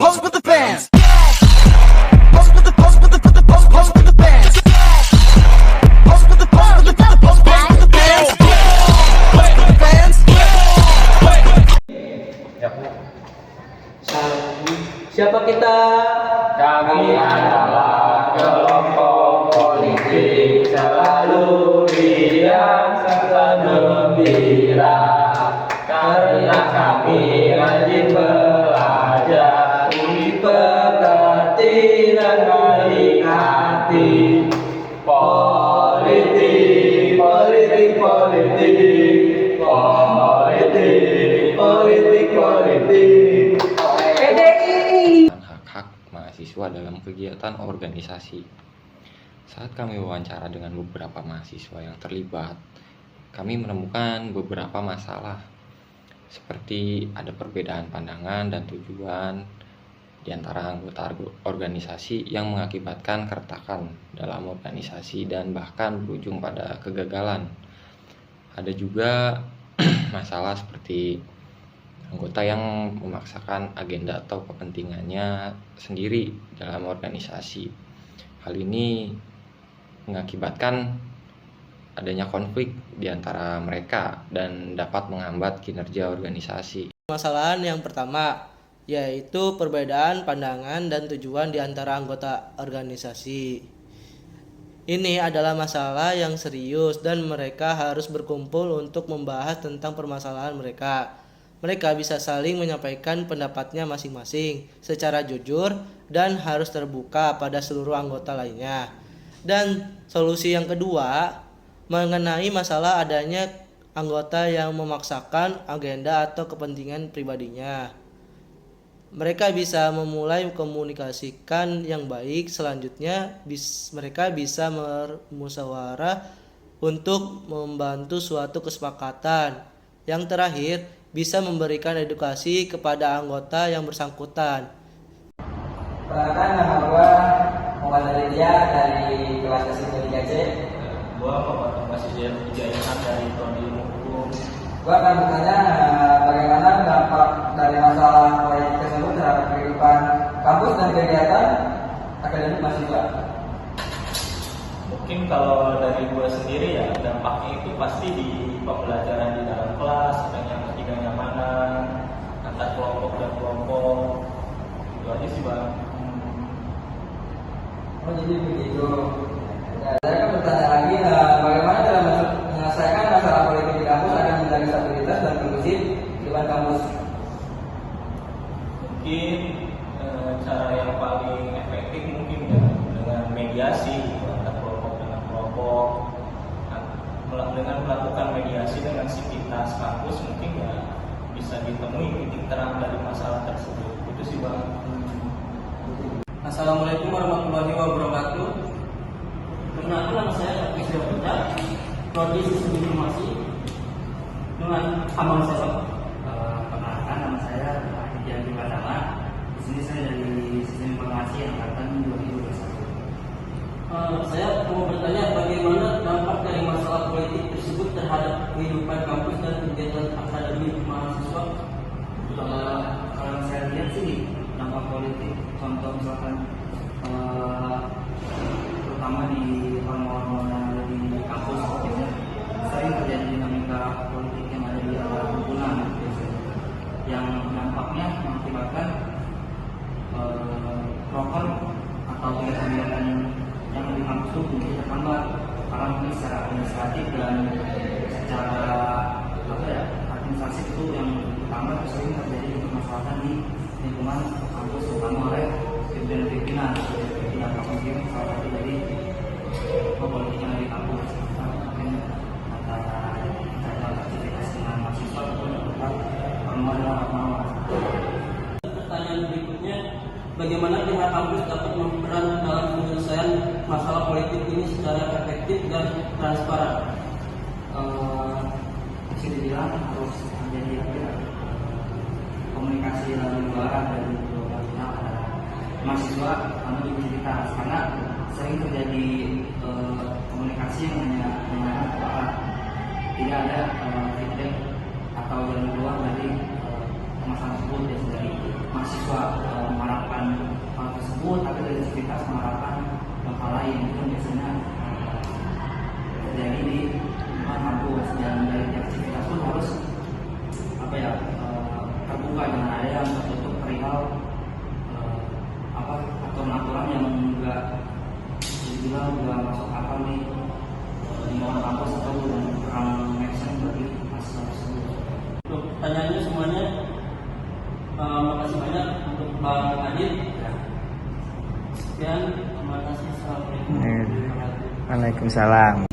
pose with the fans. Pose with the pose with the pose with the fans. Pose with the pose with the pose with the fans. Pose with the fans. Siapa kita? Kami adalah kelompok politik selalu riang serta gembira karena kami rajin belajar, dipekerti dan baik hati. Politik, politik, politik, politik, politik, politik. Hak-hak mahasiswa dalam kegiatan organisasi. Saat kami wawancara dengan beberapa mahasiswa yang terlibat, kami menemukan beberapa masalah seperti ada perbedaan pandangan dan tujuan di antara anggota organisasi yang mengakibatkan keretakan dalam organisasi dan bahkan berujung pada kegagalan. Ada juga masalah seperti anggota yang memaksakan agenda atau kepentingannya sendiri dalam organisasi. Hal ini mengakibatkan adanya konflik di antara mereka dan dapat menghambat kinerja organisasi. Permasalahan yang pertama yaitu perbedaan pandangan dan tujuan di antara anggota organisasi. Ini adalah masalah yang serius dan mereka harus berkumpul untuk membahas tentang permasalahan mereka. Mereka bisa saling menyampaikan pendapatnya masing-masing secara jujur dan harus terbuka pada seluruh anggota lainnya. Dan solusi yang kedua mengenai masalah adanya anggota yang memaksakan agenda atau kepentingan pribadinya. Mereka bisa memulai komunikasikan yang baik. Selanjutnya mereka bisa bermusyawarah untuk membantu suatu kesepakatan. Yang terakhir, bisa memberikan edukasi kepada anggota yang bersangkutan. Perkenalkan, nama gua Muhammad Aditya dari kelas Kesehatan 3C. Gua Muhammad Masih Ijaihan dari Prodi Ilmu Hukum. Gua akan bertanya bagaimana dampak dari masalah proyek tersebut terhadap kehidupan kampus dan kegiatan akademik mahasiswa. Mungkin kalau dari gua sendiri ya dampaknya itu pasti di pembelajaran di dalam kelas, tidak nyamanan antar kelompok dan kelompok. Itu aja sih bang. Oh jadi begitu. Ya, saya akan bertanya lagi bagaimana cara menyelesaikan masalah politik di kampus agar menjaga stabilitas dan kondusif kehidupan kampus. Mungkin cara yang paling efektif mungkin ya dengan mediasi antar kelompok dengan kelompok. Dengan melakukan mediasi dengan sivitas kampus mungkin ya bisa ditemui titik terang dari masalah tersebut. Itu sih bang. Assalamualaikum warahmatullahi wabarakatuh. Perkenalkan, nama saya Isra Putra, Prodi Sistem Informasi dengan abang saya. Perkenalkan, nama saya Aditya Pratama. Di sini saya dari Sistem Informasi angkatan 2021. Saya mau bertanya bagaimana dampak dari masalah politik tersebut terhadap kehidupan kampus dan kegiatan akademik mahasiswa. Kalau saya lihat sih dampak politik, contoh misalkan terutama di orang-orang yang ada di kampus biasanya sering terjadi dinamika politik yang ada di dalam himpunan biasanya, yang dampaknya mengakibatkan proker atau kegiatan yang di kampus itu menjadi terhambat karena mungkin secara administratif dan secara administrasi itu yang utama sering terjadi permasalahan di lingkungan kampus terutama oleh pimpinan tidak mungkin salah satu dari politik yang ada di kampus mungkin antara aktivitas dengan mahasiswa ataupun orang-orang. Pertanyaan berikutnya, bagaimana pihak kampus dapat berperan dalam penyelesaian masalah politik ini secara efektif dan transparan? Bisa dibilang harus menjadi komunikasi lalu luar dari kedua pihak mahasiswa sama universitas, karena sering terjadi komunikasi yang hanya tidak ada feedback atau jalan keluar dari masalah tersebut. Biasanya dari mahasiswa mengharapkan hal tersebut, tapi dari aktivitas mengharapkan hal lain. Itu kan biasanya terjadi di lingkungan kampus, dan dari aktivitas pun harus terbuka, dengan ada yang tertutup perihal aturan-aturan yang enggak dibilang enggak masuk akal di lingkungan kampus atau yang kurang make sense bagi mahasiswa tersebut. Untuk pertanyaannya semuanya, makasih banyak untuk Bang Adit. Sekian, terima kasih. Assalamualaikum warahmatullahi wabarakatuh. Waalaikumsalam.